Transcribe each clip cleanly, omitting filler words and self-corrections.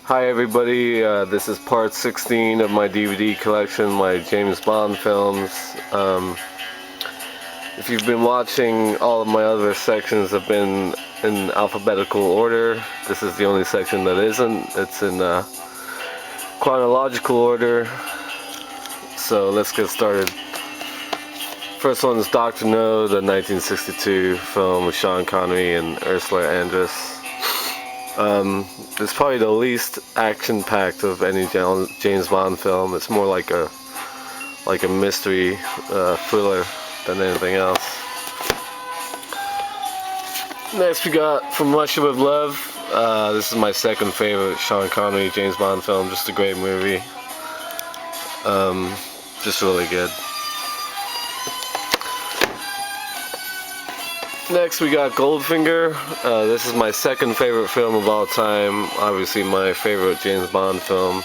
Hi everybody, this is part 16 of my DVD collection, my James Bond films. If you've been watching, all of my other sections have been in alphabetical order. This is the only section that isn't. It's in chronological order. So let's get started. First one is Dr. No, the 1962 film with Sean Connery and Ursula Andress. It's probably the least action-packed of any James Bond film. It's more like a mystery thriller than anything else. Next we got From Russia with Love. This is my second favorite Sean Connery James Bond film. Just a great movie. Just really good. Next we got Goldfinger. This is my second favorite film of all time. Obviously my favorite James Bond film.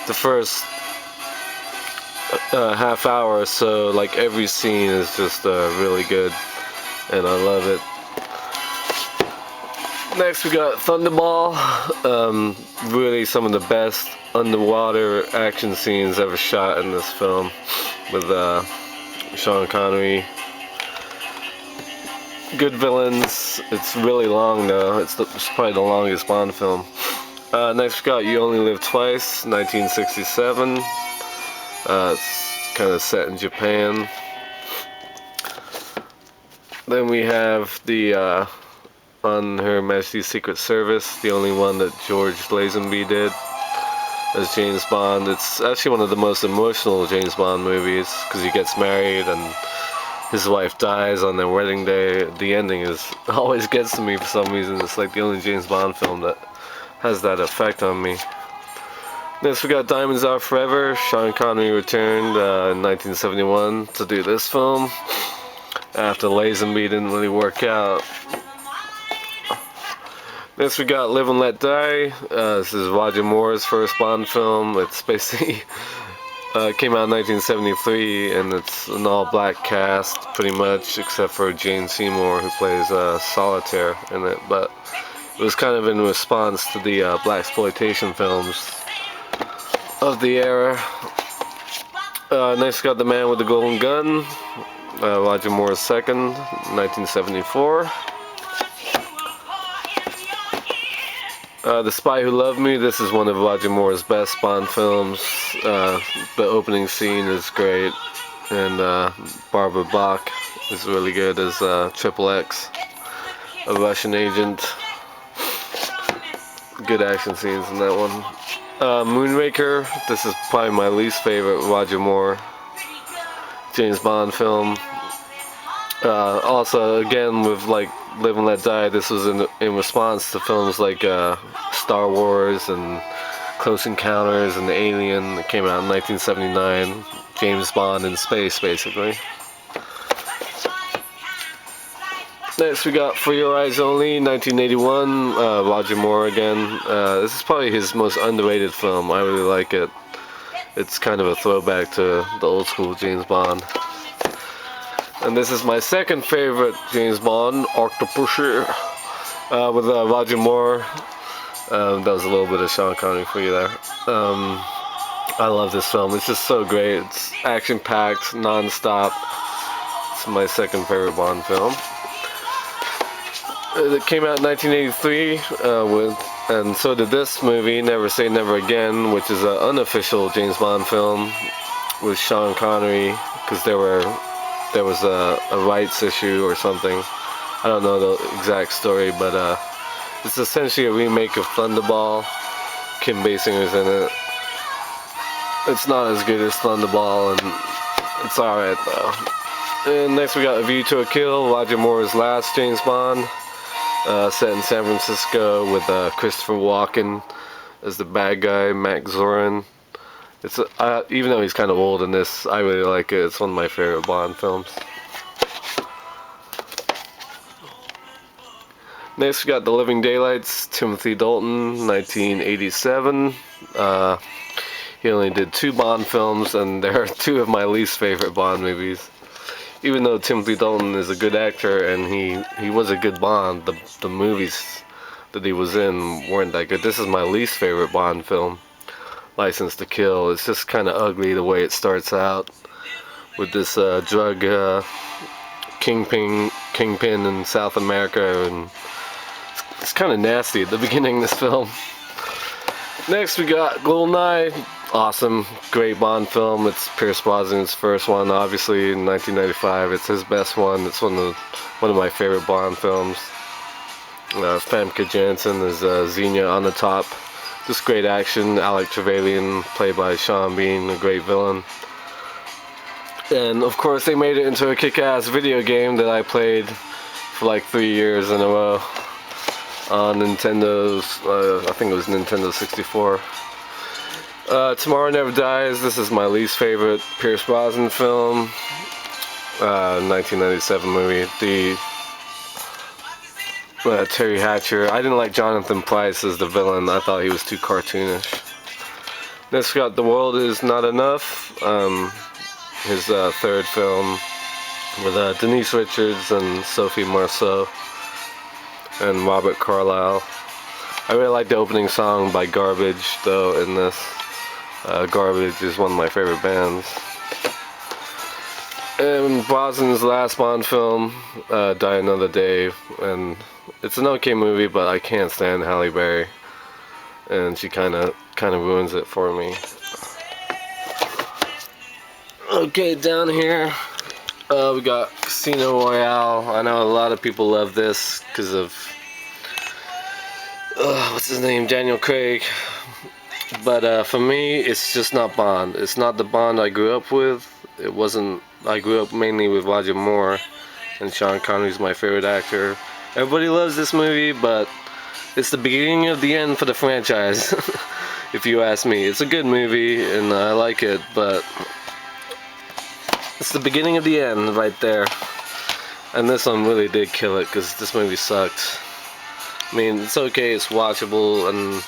The first half hour or so, like every scene is just really good, and I love it. Next we got Thunderball. Really some of the best underwater action scenes ever shot in this film with Sean Connery. Good villains. It's really long though. It's probably the longest Bond film. Next we got You Only Live Twice, 1967. It's kind of set in Japan. Then we have the On Her Majesty's Secret Service, the only one that George Lazenby did as James Bond. It's actually one of the most emotional James Bond movies because he gets married and his wife dies on their wedding day. The ending always gets to me for some reason. It's like the only James Bond film that has that effect on me. Next we got Diamonds Are Forever. Sean Connery returned in 1971 to do this film after Lazenby didn't really work out. Next we got Live and Let Die. This is Roger Moore's first Bond film. It's basically came out in 1973, and it's an all-black cast, pretty much, except for Jane Seymour, who plays Solitaire in it. But it was kind of in response to the blaxploitation films of the era. Next, got The Man with the Golden Gun, Roger Moore's second, 1974. The Spy Who Loved Me. This is one of Roger Moore's best Bond films. The opening scene is great, and Barbara Bach is really good as Triple X, a Russian agent. Good action scenes in that one. Moonraker. This is probably my least favorite Roger Moore James Bond film. Also, again, with like Live and Let Die, this was in response to films like Star Wars and Close Encounters and Alien that came out in 1979. James Bond in space, basically. Next we got For Your Eyes Only, 1981, Roger Moore again. This is probably his most underrated film. I really like it. It's kind of a throwback to the old school James Bond. And this is my second favorite James Bond, Octopussy, with Roger Moore. That was a little bit of Sean Connery for you there. I love this film. It's just so great. It's action-packed, non-stop. It's my second favorite Bond film. It came out in 1983, and so did this movie, Never Say Never Again, which is an unofficial James Bond film with Sean Connery, because there was a rights issue or something. I don't know the exact story, but it's essentially a remake of Thunderball. Kim Basinger's in it. It's not as good as Thunderball, and it's alright though. And next we got A View to a Kill, Roger Moore's last James Bond, set in San Francisco with Christopher Walken as the bad guy, Max Zorin. It's even though he's kind of old in this, I really like it. It's one of my favorite Bond films. Next we got The Living Daylights, Timothy Dalton, 1987. He only did 2 Bond films, and they're 2 of my least favorite Bond movies. Even though Timothy Dalton is a good actor and he was a good Bond, the movies that he was in weren't that good. This is my least favorite Bond film, License to Kill. It's just kind of ugly the way it starts out with this drug kingpin in South America, and it's kind of nasty at the beginning of this film. Next we got GoldenEye. Awesome, great Bond film. It's Pierce Brosnan's first one, obviously, in 1995. It's his best one. It's one of my favorite Bond films. Famke Janssen is Xenia on the top. Just great action. Alec Trevelyan, played by Sean Bean, a great villain. And of course they made it into a kick-ass video game that I played for like 3 years in a row on Nintendo's, I think it was Nintendo 64. Tomorrow Never Dies. This is my least favorite Pierce Brosnan film. 1997 movie. Terry Hatcher. I didn't like Jonathan Pryce as the villain. I thought he was too cartoonish. Next we got The World Is Not Enough. His third film with Denise Richards and Sophie Marceau and Robert Carlyle. I really like the opening song by Garbage, though, in this. Garbage is one of my favorite bands. And Brosnan's last Bond film, Die Another Day, and it's an okay movie, but I can't stand Halle Berry, and she kind of ruins it for me. Okay, down here we got Casino Royale. I know a lot of people love this because of what's his name, Daniel Craig. But for me, it's just not Bond. It's not the Bond I grew up with. It wasn't. I grew up mainly with Roger Moore, and Sean Connery's my favorite actor. Everybody loves this movie, but it's the beginning of the end for the franchise, if you ask me. It's a good movie, and I like it, but it's the beginning of the end right there. And this one really did kill it, because this movie sucked. I mean, it's okay, it's watchable, and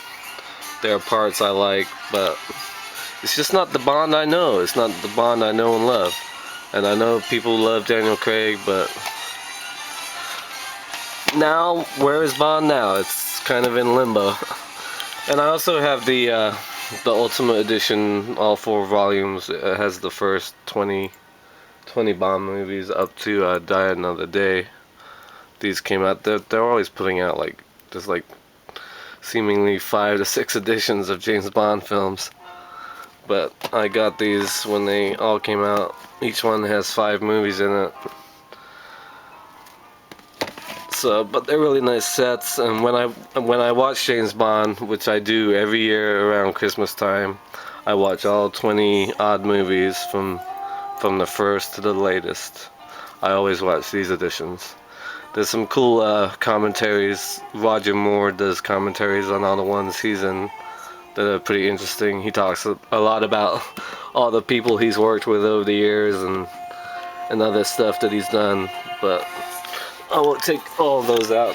there are parts I like, but it's just not the Bond I know. It's not the Bond I know and love. And I know people love Daniel Craig, but now, where is Bond now? It's kind of in limbo. And I also have the Ultimate Edition, all 4 volumes. It has the first 20 Bond movies up to Die Another Day. These came out. They're always putting out just seemingly 5 to 6 editions of James Bond films. But I got these when they all came out. Each one has 5 movies in it. So, but they're really nice sets. And when I watch James Bond, which I do every year around Christmas time, I watch all 20 odd movies from the first to the latest. I always watch these editions. There's some cool commentaries. Roger Moore does commentaries on all the ones he's in that are pretty interesting. He talks a lot about all the people he's worked with over the years and other stuff that he's done, but I won't take all of those out.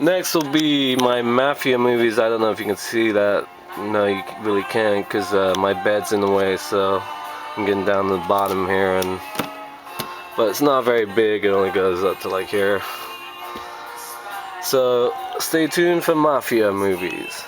Next will be my Mafia movies. I don't know if you can see that. No, you really can't, because my bed's in the way, so I'm getting down to the bottom here, but it's not very big. It only goes up to here. So stay tuned for Mafia movies.